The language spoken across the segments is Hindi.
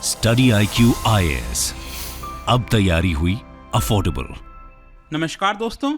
स्टडी IQ IAS, अब तैयारी हुई अफोर्डेबल। नमस्कार दोस्तों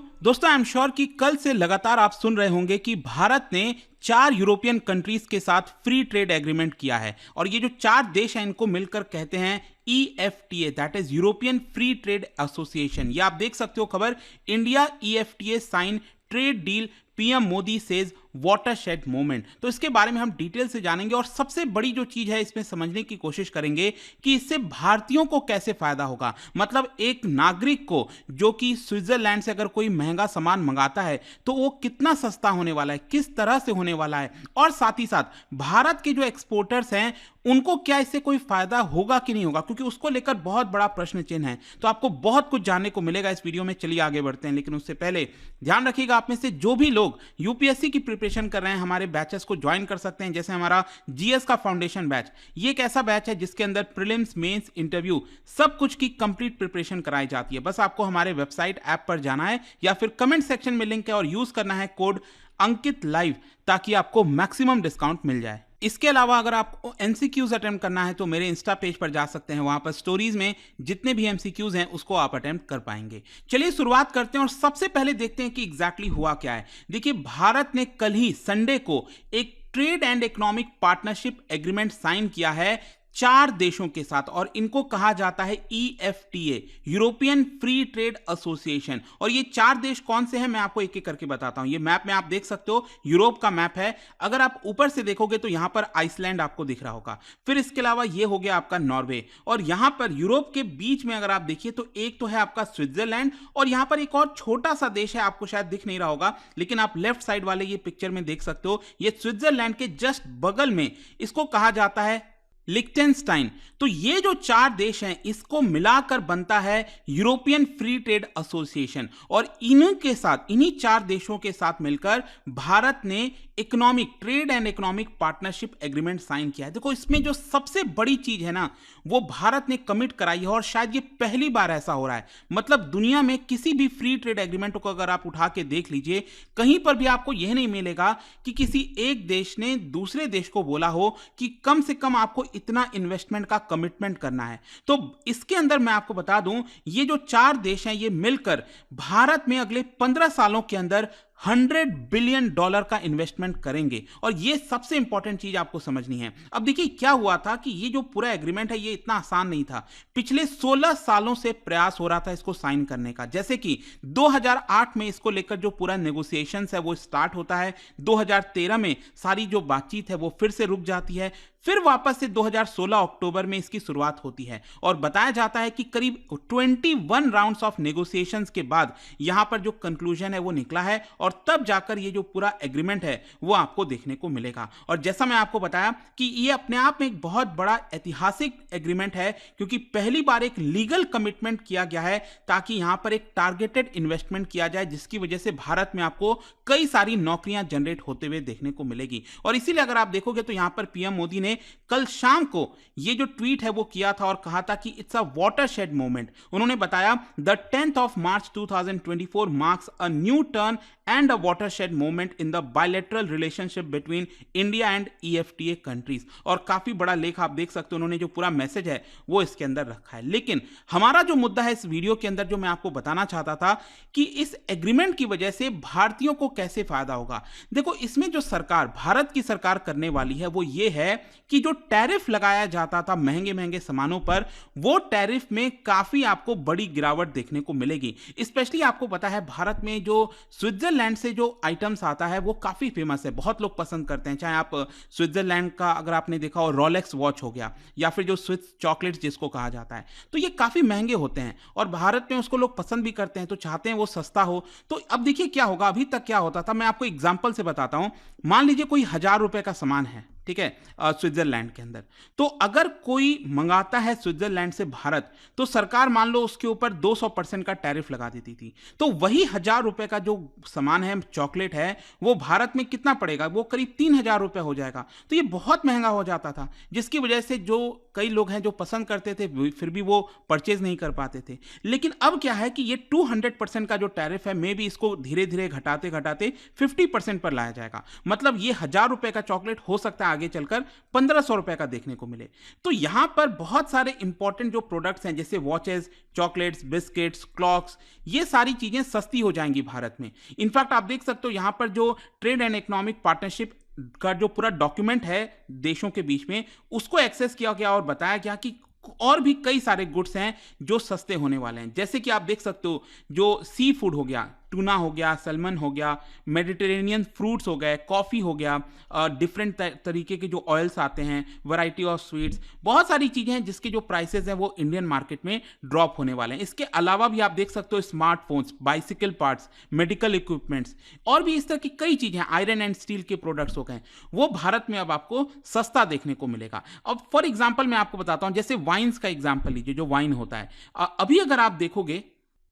आई एम श्योर कि कल से लगातार आप सुन रहे होंगे कि भारत ने 4 यूरोपियन कंट्रीज के साथ फ्री ट्रेड एग्रीमेंट किया है और ये जो 4 देश हैं इनको मिलकर कहते हैं EFTA, that is European free trade association. ये आप देख सकते हो खबर, India EFTA sign trade deal, PM Modi says watershed moment. तो इसके बारे में हम डिटेल से जानेंगे और सबसे बड़ी जो चीज है इसमें समझने की कोशिश करेंगे कि इससे भारतीयों को कैसे फायदा होगा। मतलब एक नागरिक को जो कि स्विट्जरलैंड से अगर कोई महंगा सामान मंगाता है तो वो कितना सस्ता होने वाला है, किस तरह से होने वाला है, और साथ ही साथ भारत के जो एक्सपोर्टर्स हैं उनको क्या इससे कोई फायदा होगा कि नहीं होगा, क्योंकि उसको लेकर बहुत बड़ा प्रश्न चिन्ह है। तो आपको बहुत कुछ जानने को मिलेगा इस वीडियो में। चलिए आगे बढ़ते हैं, लेकिन उससे पहले ध्यान रखिएगा आप में से जो भी लोग यूपीएससी की प्रिपरेशन कर रहे हैं हमारे बैचेस को ज्वाइन कर सकते हैं। जैसे हमारा जीएस का फाउंडेशन बैच, ये एक ऐसा बैच है जिसके अंदर प्रीलिम्स, मेंस, इंटरव्यू सब कुछ की कंप्लीट प्रिपरेशन कराई जाती है। बस आपको हमारे वेबसाइट ऐप पर जाना है या फिर कमेंट सेक्शन में लिंक है और यूज करना है कोड अंकित लाइव ताकि आपको मैक्सिमम डिस्काउंट मिल जाए। इसके अलावा अगर आपको एमसीक्यूज अटेम्प्ट करना है तो मेरे इंस्टा पेज पर जा सकते हैं, वहां पर स्टोरीज में जितने भी एमसीक्यूज हैं उसको आप अटेम्प्ट कर पाएंगे। चलिए शुरुआत करते हैं और सबसे पहले देखते हैं कि एग्जैक्टली हुआ क्या है। देखिए, भारत ने कल ही संडे को एक trade and economic partnership agreement sign किया है 4 देशों के साथ और इनको कहा जाता है EFTA, European free trade association. और ये 4 देश कौन से हैं मैं आपको एक एक करके बताता हूं। ये मैप में आप देख सकते हो, यूरोप का मैप है। अगर आप ऊपर से देखोगे तो यहां पर आइसलैंड आपको दिख रहा होगा। फिर इसके अलावा ये हो गया आपका नॉर्वे, और यहां पर यूरोप के बीच में अगर आप देखिए तो एक तो है आपका स्विट्जरलैंड, और यहां पर एक और छोटा सा देश है, आपको शायद दिख नहीं रहा होगा लेकिन आप लेफ्ट साइड वाले ये पिक्चर में देख सकते हो, ये स्विट्जरलैंड के जस्ट बगल में इसको कहा जाता है लिक्टेनस्टाइन। तो ये जो 4 देश हैं इसको मिलाकर बनता है यूरोपियन फ्री ट्रेड एसोसिएशन, और इन्हीं के साथ, इन्हीं 4 देशों के साथ मिलकर भारत ने economic trade and economic partnership agreement sign किया है। देखो, इसमें जो सबसे बड़ी चीज है ना वो भारत ने कमिट कराई है, और शायद ये पहली बार ऐसा हो रहा है। मतलब दुनिया में किसी भी फ्री ट्रेड एग्रीमेंट को अगर आप उठा के देख लीजिए, कहीं पर भी आपको यह नहीं मिलेगा कि किसी एक देश ने दूसरे देश को बोला हो कि कम से कम आपको इतना इन्वेस्टमेंट का कमिटमेंट करना है। तो इसके अंदर मैं आपको बता दूं, ये जो 4 देश हैं ये मिलकर भारत में अगले 15 सालों के अंदर $100 बिलियन का इन्वेस्टमेंट करेंगे। और ये सबसे इंपॉर्टेंट चीज आपको समझनी है। अब देखिए क्या हुआ था कि ये जो पूरा एग्रीमेंट है ये इतना आसान नहीं था। पिछले 16 सालों से प्रयास हो रहा था इसको साइन करने का। जैसे कि 2008 में इसको लेकर जो पूरा नेगोशिएशंस है वो स्टार्ट होता है, 2013 में सारी जो बातचीत है वो फिर से रुक जाती है, फिर वापस से 2016 अक्टूबर में इसकी शुरुआत होती है, और बताया जाता है कि करीब 21 राउंड्स ऑफ नेगोशिएशंस के बाद यहां पर जो कंक्लूजन है वो निकला है, और तब जाकर ये जो पूरा एग्रीमेंट है वो आपको देखने को मिलेगा। और जैसा मैं आपको बताया कि ये अपने आप में एक बहुत बड़ा ऐतिहासिक एग्रीमेंट है, क्योंकि पहली बार एक लीगल कमिटमेंट किया गया है ताकि यहां पर एक टारगेटेड इन्वेस्टमेंट किया जाए, जिसकी वजह से भारत में आपको कई सारी नौकरियां जनरेट होते हुए देखने को मिलेगी। और इसीलिए अगर आप देखोगे तो यहां पर पीएम मोदी ने कल शाम को ये जो ट्वीट है वो किया था और कहा था कि इट्स अ वाटरशेड मोमेंट। उन्होंने बताया the 10th of March 2024 marks a new turn and a watershed moment in the bilateral relationship between India and EFTA countries। और काफी बड़ा लेख आप देख सकते हो, उन्होंने जो पूरा मैसेज है वो इसके अंदर रखा है। लेकिन हमारा जो मुद्दा है इस वीडियो के अंदर, जो मैं आपको बताना चाहता था कि इस एग्रीमेंट की वजह से भारतीयों को कैसे फायदा होगा। देखो, इसमें जो सरकार, भारत की सरकार करने वाली है वो ये है कि जो टैरिफ लगाया जाता था महंगे महंगे सामानों पर, वो टैरिफ में काफी आपको बड़ी गिरावट देखने को मिलेगी। स्पेशली आपको पता है भारत में जो स्विट्जरलैंड से जो आइटम्स आता है वो काफी फेमस है, बहुत लोग पसंद करते हैं। चाहे आप स्विट्जरलैंड का अगर आपने देखा हो रोलेक्स वॉच हो गया, या फिर जो स्विस चॉकलेट्स जिसको कहा जाता है, तो ये काफी महंगे होते हैं और भारत में उसको लोग पसंद भी करते हैं, तो चाहते हैं वो सस्ता हो। तो अब देखिए क्या होगा, अभी तक क्या होता था, मैं आपको एग्जांपल से बताता हूं। मान लीजिए कोई 1000 रुपए का सामान है, ठीक है, स्विट्जरलैंड के अंदर, तो अगर कोई मंगाता है स्विट्जरलैंड से भारत, तो सरकार मान लो उसके ऊपर 200% का टैरिफ लगा देती थी। तो वही 1000 रुपए का जो सामान है, चॉकलेट है, वो भारत में कितना पड़ेगा, वो करीब 3000 रुपए हो जाएगा। तो ये बहुत महंगा हो जाता था, जिसकी वजह से जो कई लोग हैं जो पसंद करते थे फिर भी वो परचेज नहीं कर पाते थे। लेकिन अब क्या है कि ये 200% का जो टैरिफ है, मे भी इसको धीरे धीरे घटाते घटाते 50% पर लाया जाएगा। मतलब ये 1000 रुपए का चॉकलेट हो सकता है आगे चलकर 1500 रुपए का देखने को मिले। तो यहां पर बहुत सारे इंपॉर्टेंट जो प्रोडक्ट्स हैं जैसे वॉचेस, चॉकलेट्स, बिस्किट्स, क्लॉक्स, ये सारी चीजें सस्ती हो जाएंगी भारत में। इनफैक्ट आप देख सकते हो यहां पर जो ट्रेड एंड इकोनॉमिक पार्टनरशिप का जो पूरा डॉक्यूमेंट है देशों के बीच में, उसको एक्सेस किया गया और बताया गया कि और भी कई सारे गुड्स हैं जो सस्ते होने वाले हैं। जैसे कि आप देख सकते हो जो सी फूड हो गया, टूना हो गया, सैल्मन हो गया, मेडिटेरेनियन फ्रूट्स हो गए, कॉफ़ी हो गया, डिफरेंट तरीके के जो ऑयल्स आते हैं, वैरायटी ऑफ स्वीट्स, बहुत सारी चीज़ें हैं जिसके जो प्राइसेस हैं वो इंडियन मार्केट में ड्रॉप होने वाले हैं। इसके अलावा भी आप देख सकते हो smartphones, bicycle parts, medical equipments और भी इस तरह की कई चीज़ें, आयरन एंड स्टील के प्रोडक्ट्स हो गए, वो भारत में अब आपको सस्ता देखने को मिलेगा। अब फॉर एग्जाम्पल मैं आपको बताता हूँ, जैसे वाइन्स का एग्जाम्पल लीजिए, जो वाइन होता है अभी अगर आप देखोगे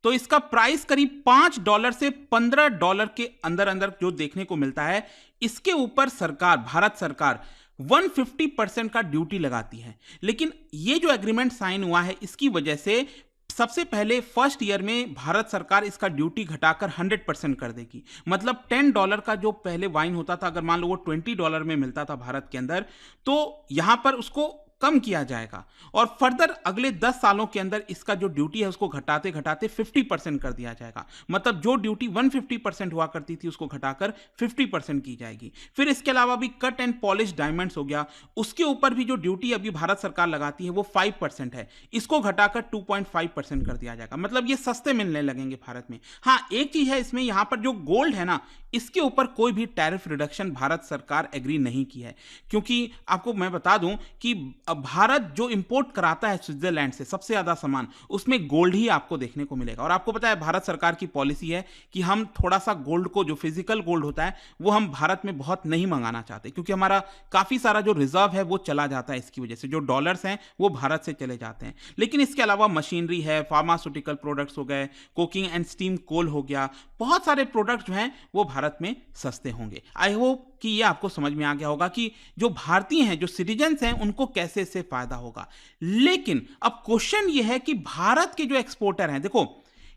तो इसका प्राइस करीब $5 से $15 के अंदर अंदर जो देखने को मिलता है। इसके ऊपर सरकार, भारत सरकार 150% का ड्यूटी लगाती है। लेकिन ये जो एग्रीमेंट साइन हुआ है इसकी वजह से सबसे पहले फर्स्ट ईयर में भारत सरकार इसका ड्यूटी घटाकर 100% कर देगी। मतलब $10 का जो पहले वाइन होता था, अगर मान लो वो $20 में मिलता था भारत के अंदर, तो यहां पर उसको कम किया जाएगा और फर्दर अगले 10 सालों के अंदर इसका जो ड्यूटी है उसको घटाते घटाते 50% कर दिया जाएगा। मतलब जो ड्यूटी 150% हुआ करती थी उसको घटाकर 50% की जाएगी। फिर इसके अलावा भी कट एंड पॉलिश डायमंड्स हो गया, उसके ऊपर भी जो ड्यूटी अभी भारत सरकार लगाती है वो 5% है, इसको घटाकर 2.5% कर दिया जाएगा। मतलब ये सस्ते मिलने लगेंगे भारत में। हाँ, एक चीज है इसमें, यहां पर जो गोल्ड है ना, इसके ऊपर कोई भी टैरिफ रिडक्शन भारत सरकार एग्री नहीं की है, क्योंकि आपको मैं बता दूं कि भारत जो इंपोर्ट कराता है स्विट्जरलैंड से सबसे ज्यादा सामान, उसमें गोल्ड ही आपको देखने को मिलेगा। और आपको पता है भारत सरकार की पॉलिसी है कि हम थोड़ा सा गोल्ड को, जो फिजिकल गोल्ड होता है, वो हम भारत में बहुत नहीं मंगाना चाहते, क्योंकि हमारा काफी सारा जो रिजर्व है वो चला जाता है। इसकी वजह से जो डॉलर्स हैं वो भारत से चले जाते हैं। लेकिन इसके अलावा मशीनरी है, फार्मास्यूटिकल प्रोडक्ट्स हो गए, कुकिंग एंड स्टीम कोल हो गया, बहुत सारे प्रोडक्ट्स जो हैं वो भारत में सस्ते होंगे। आई होप कि ये आपको समझ में आ गया होगा कि जो भारतीय हैं, जो सिटीजन्स हैं, उनको कैसे इससे फायदा होगा। लेकिन अब क्वेश्चन ये है कि भारत के जो एक्सपोर्टर हैं, देखो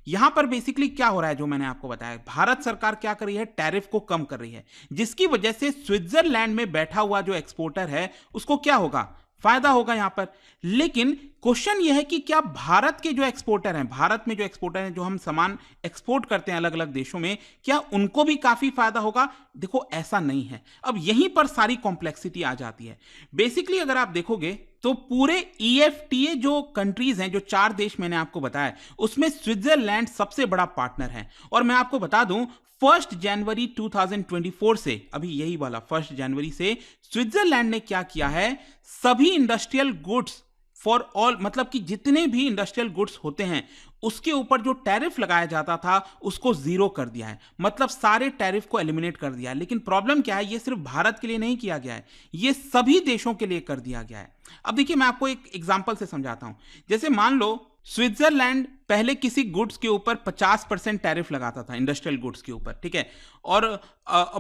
यहां पर बेसिकली क्या हो रहा है, जो मैंने आपको बताया, भारत सरकार क्या कर रही है, टैरिफ को कम कर रही है, जिसकी वजह से स्विट्जरलैंड में बैठा हुआ जो एक्सपोर्टर है उसको क्या होगा, फायदा होगा यहां पर। लेकिन क्वेश्चन यह है कि क्या भारत के जो एक्सपोर्टर हैं, भारत में जो एक्सपोर्टर हैं, जो हम सामान एक्सपोर्ट करते हैं अलग अलग देशों में, क्या उनको भी काफी फायदा होगा? देखो ऐसा नहीं है। अब यहीं पर सारी कॉम्प्लेक्सिटी आ जाती है। बेसिकली अगर आप देखोगे तो पूरे EFTA जो कंट्रीज हैं, जो 4 देश मैंने आपको बताया, उसमें स्विट्जरलैंड सबसे बड़ा पार्टनर है। और मैं आपको बता दूं 1 जनवरी 2024 से, अभी यही वाला 1 जनवरी से स्विट्जरलैंड ने क्या किया है, सभी इंडस्ट्रियल गुड्स फॉर ऑल, मतलब कि जितने भी इंडस्ट्रियल गुड्स होते हैं उसके ऊपर जो टैरिफ लगाया जाता था उसको जीरो कर दिया है। मतलब सारे टैरिफ को एलिमिनेट कर दिया है। लेकिन प्रॉब्लम क्या है, ये सिर्फ भारत के लिए नहीं किया गया है, ये सभी देशों के लिए कर दिया गया है। अब देखिए मैं आपको एक एग्जांपल से समझाता हूं। जैसे मान लो स्विट्जरलैंड पहले किसी गुड्स के ऊपर 50% टैरिफ लगाता था, इंडस्ट्रियल गुड्स के ऊपर, ठीक है। और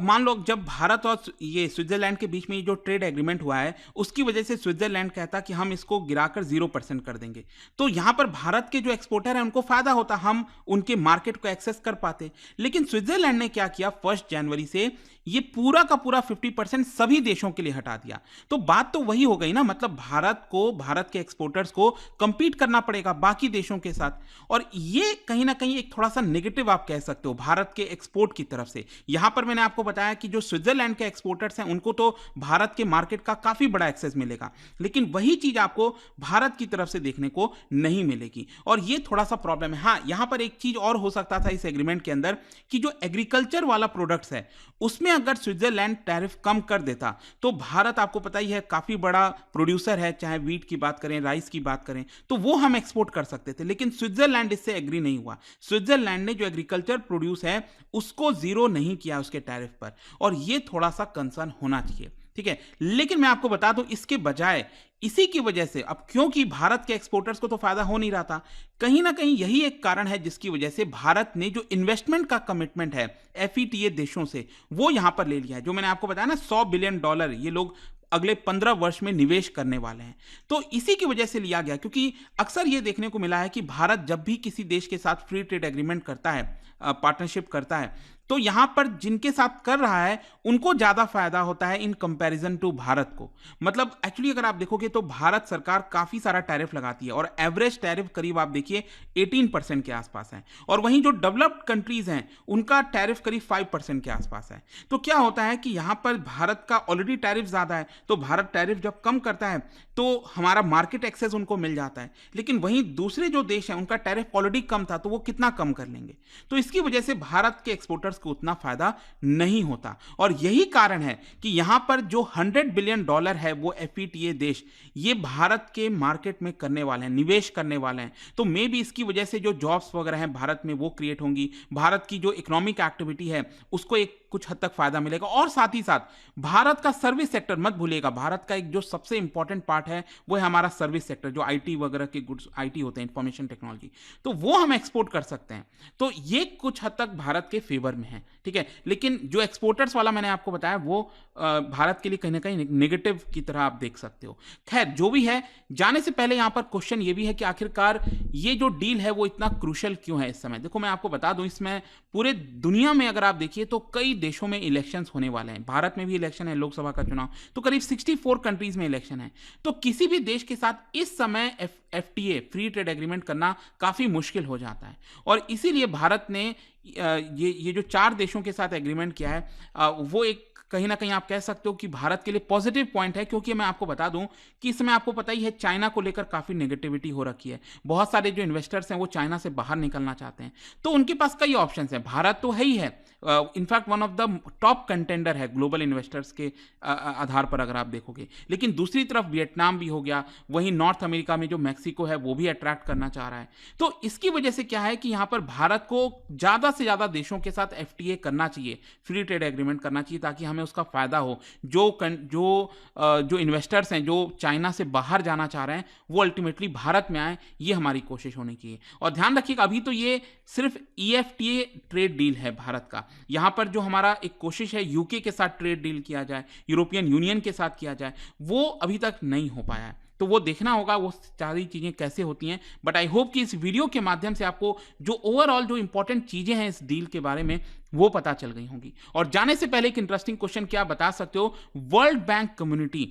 मान लो जब भारत और ये स्विट्जरलैंड के बीच में ये जो ट्रेड एग्रीमेंट हुआ है उसकी वजह से स्विट्जरलैंड कहता कि हम इसको गिराकर 0% कर देंगे, तो यहां पर भारत के जो एक्सपोर्टर हैं उनको फायदा होता, हम उनके मार्केट को एक्सेस कर पाते। लेकिन स्विट्जरलैंड ने क्या किया, 1 जनवरी से ये पूरा का पूरा 50% सभी देशों के लिए हटा दिया। तो बात तो वही हो गई ना, मतलब भारत को, भारत के एक्सपोर्टर्स को कंपीट करना पड़ेगा बाकी देशों के साथ। और ये कहीं ना कहीं एक थोड़ा सा नेगेटिव आप कह सकते हो भारत के एक्सपोर्ट की तरफ से। यहां पर मैंने आपको बताया कि जो स्विट्जरलैंड के एक्सपोर्टर्स हैं उनको तो भारत के मार्केट का काफी बड़ा एक्सेस मिलेगा, लेकिन वही चीज आपको भारत की तरफ से देखने को नहीं मिलेगी। और ये थोड़ा सा प्रॉब्लम है। हाँ, यहां पर एक चीज और हो सकता था इस एग्रीमेंट के अंदर कि जो एग्रीकल्चर वाला प्रोडक्ट्स है उसमें अगर स्विट्जरलैंड टैरिफ कम कर देता तो भारत, आपको पता ही है, काफी बड़ा प्रोड्यूसर है, चाहे वीट की बात करें, राइस की बात करें, तो वो हम एक्सपोर्ट कर सकते थे। लेकिन स्विट्जरलैंड इससे एग्री नहीं हुआ। स्विट्जरलैंड ने जो एग्रीकल्चर प्रोड्यूस है उसको जीरो नहीं किया उसके टैरिफ पर, और ये थोड़ा सा कंसर्न होना चाहिए, ठीक है। लेकिन मैं आपको बता दूं इसके बजाय, इसी की वजह से, अब क्योंकि भारत के एक्सपोर्टर्स को तो फायदा हो नहीं रहा था, कहीं ना कहीं यही एक कारण है जिसकी वजह से भारत ने जो इन्वेस्टमेंट का कमिटमेंट है FTA देशों से वो यहां पर ले लिया है। जो मैंने आपको बताया ना, $100 बिलियन ये लोग अगले 15 वर्ष में निवेश करने वाले हैं। तो इसी की वजह से लिया गया, क्योंकि अक्सर यह देखने को मिला है कि भारत जब भी किसी देश के साथ फ्री ट्रेड एग्रीमेंट करता है, पार्टनरशिप करता है, तो यहां पर जिनके साथ कर रहा है उनको ज्यादा फायदा होता है इन कंपैरिजन टू भारत को। मतलब एक्चुअली अगर आप देखोगे तो भारत सरकार काफी सारा टैरिफ लगाती है और एवरेज टैरिफ करीब आप देखिए 18% के आसपास है, और वहीं जो डेवलप्ड कंट्रीज हैं उनका टैरिफ करीब 5% के आसपास है। तो क्या होता है कि यहां पर भारत का ऑलरेडी टैरिफ ज्यादा है, तो भारत टैरिफ जब कम करता है तो हमारा मार्केट एक्सेस उनको मिल जाता है, लेकिन वहीं दूसरे जो देश हैं उनका टैरिफ ऑलरेडी कम था, तो वो कितना कम कर लेंगे। तो इसकी वजह से भारत के एक्सपोर्टर्स को उतना फायदा नहीं होता, और यही कारण है कि यहां पर जो $100 बिलियन है वो FTA देश ये भारत के मार्केट में करने वाले हैं, निवेश करने वाले हैं। तो मे भी इसकी वजह से जो जॉब्स वगैरह हैं भारत में वो क्रिएट होंगी, भारत की जो इकोनॉमिक एक्टिविटी है उसको एक कुछ हद तक फायदा मिलेगा। और साथ ही साथ भारत का सर्विस सेक्टर मत भूलिएगा, भारत का एक जो सबसे इंपॉर्टेंट पार्ट है वो है हमारा सर्विस सेक्टर, जो IT वगैरह के गुड्स IT होते हैं, इंफॉर्मेशन टेक्नोलॉजी, तो वो हम एक्सपोर्ट कर सकते हैं। तो ये कुछ हद तक भारत के फेवर में है, ठीक है। लेकिन जो एक्सपोर्टर्स वाला मैंने आपको बताया वो भारत के लिए कहीं ना कहीं नेगेटिव की तरह आप देख सकते हो। खैर जो भी है, जाने से पहले यहां पर क्वेश्चन ये भी है कि आखिरकार ये जो डील है वो इतना क्रूशियल क्यों है इस समय। देखो मैं आपको बता दूं, इसमें पूरे दुनिया में अगर आप देखिए तो कई देशों में इलेक्शंस होने वाले हैं, भारत में भी इलेक्शन है, लोकसभा का चुनाव, तो करीब 64 कंट्रीज में इलेक्शन है। तो किसी भी देश के साथ इस समय FTA फ्री ट्रेड एग्रीमेंट करना काफी मुश्किल हो जाता है, और इसीलिए भारत ने ये जो 4 देशों के साथ एग्रीमेंट किया है वो एक कहीं ना कहीं आप कह सकते हो कि भारत के लिए पॉजिटिव पॉइंट है। क्योंकि मैं आपको बता दूं कि इसमें आपको पता ही है चाइना को लेकर काफी नेगेटिविटी हो रखी है, बहुत सारे जो इन्वेस्टर्स हैं वो चाइना से बाहर निकलना चाहते हैं, तो उनके पास कई ऑप्शंस हैं। भारत तो है ही है, in fact one of the top contender है ग्लोबल इन्वेस्टर्स के आधार पर अगर आप देखोगे। लेकिन दूसरी तरफ वियतनाम भी हो गया, वहीं नॉर्थ अमेरिका में जो मैक्सिको है वो भी अट्रैक्ट करना चाह रहा है। तो इसकी वजह से क्या है कि यहां पर भारत को ज्यादा से ज्यादा देशों के साथ FTA करना चाहिए, फ्री ट्रेड एग्रीमेंट करना चाहिए, ताकि हमें उसका फायदा हो। जो इन्वेस्टर्स हैं जो चाइना से बाहर जाना चाह रहे हैं वो अल्टीमेटली भारत में आए, ये हमारी कोशिश होनी चाहिए। और ध्यान रखिएगा अभी तो ये सिर्फ EFTA ट्रेड डील है भारत का, यहां पर जो हमारा एक कोशिश है UK के साथ ट्रेड डील किया जाए, यूरोपियन यूनियन के साथ किया जाए, वो अभी तक नहीं हो पाया है। तो वो देखना होगा वो सारी चीजें कैसे होती हैं। बट आई होप कि इस वीडियो के माध्यम से आपको जो ओवरऑल जो इंपॉर्टेंट चीजें हैं इस डील के बारे में वो पता चल गई होंगी। और जाने से पहले एक इंटरेस्टिंग क्वेश्चन, क्या बता सकते हो वर्ल्ड बैंक कम्युनिटी,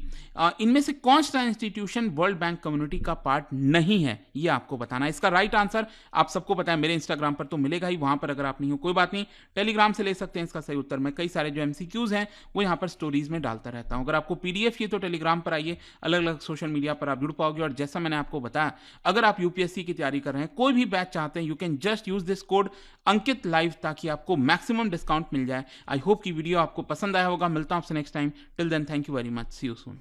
इनमें से कौन सा इंस्टीट्यूशन वर्ल्ड बैंक कम्युनिटी का पार्ट नहीं है, ये आपको बताना है। इसका राइट आंसर आप सबको पता है, मेरे इंस्टाग्राम पर तो मिलेगा ही, वहां पर अगर आप नहीं हो कोई बात नहीं, टेलीग्राम से ले सकते हैं इसका सही उत्तर। मैं कई सारे जो MCQs हैं वो यहाँ पर स्टोरीज में डालता रहता हूँ। अगर आपको PDF चाहिए तो टेलीग्राम पर आइए, अलग अलग सोशल मीडिया पर आप जुड़ पाओगे। और जैसा मैंने आपको बताया, अगर आप UPSC की तैयारी कर रहे हैं, कोई भी बैच चाहते हैं, you can just use this code Ankit live, ताकि आपको मैक्सिमम डिस्काउंट मिल जाए। आई होप कि वीडियो आपको पसंद आया होगा। मिलता हूं आपसे next time. Till then thank you very much, see you soon.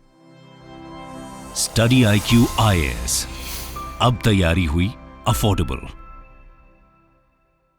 Study IQ IAS, अब तैयारी हुई अफोर्डेबल।